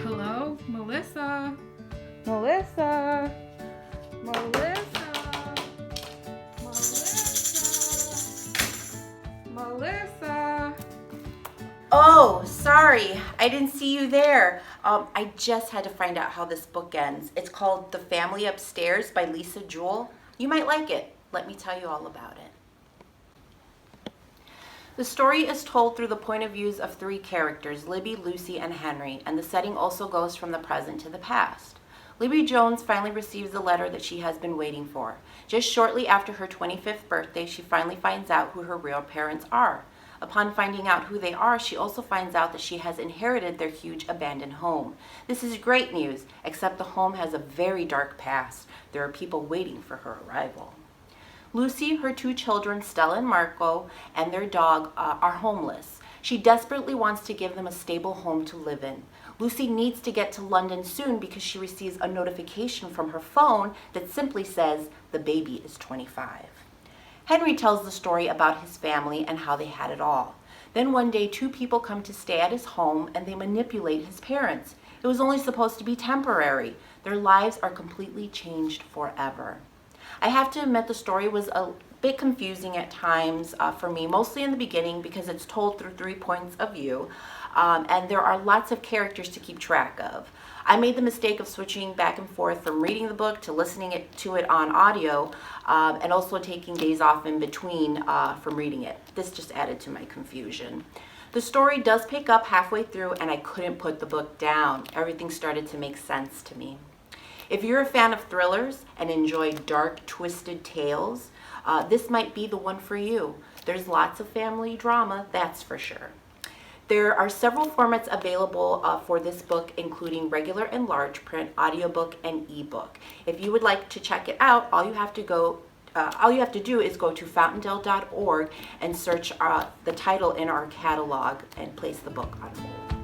Hello, Melissa. Melissa. Melissa. Melissa. Melissa. Oh, sorry. I didn't see you there. I just had to find out how this book ends. It's called The Family Upstairs by Lisa Jewell. You might like it. Let me tell you all about it. The story is told through the point of views of three characters, Libby, Lucy, and Henry, and the setting also goes from the present to the past. Libby Jones finally receives the letter that she has been waiting for. Just shortly after her 25th birthday, she finally finds out who her real parents are. Upon finding out who they are, she also finds out that she has inherited their huge abandoned home. This is great news, except the home has a very dark past. There are people waiting for her arrival. Lucy, her two children, Stella and Marco, and their dog are homeless. She desperately wants to give them a stable home to live in. Lucy needs to get to London soon because she receives a notification from her phone that simply says the baby is 25. Henry tells the story about his family and how they had it all. Then one day, two people come to stay at his home and they manipulate his parents. It was only supposed to be temporary. Their lives are completely changed forever. I have to admit the story was a bit confusing at times for me, mostly in the beginning because it's told through 3 points of view, and there are lots of characters to keep track of. I made the mistake of switching back and forth from reading the book to listening to it on audio, and also taking days off in between from reading it. This just added to my confusion. The story does pick up halfway through, and I couldn't put the book down. Everything started to make sense to me. If you're a fan of thrillers and enjoy dark, twisted tales, this might be the one for you. There's lots of family drama, that's for sure. There are several formats available for this book, including regular and large print, audiobook, and ebook. If you would like to check it out, all you have to do is go to fountaindale.org and search the title in our catalog and place the book on hold.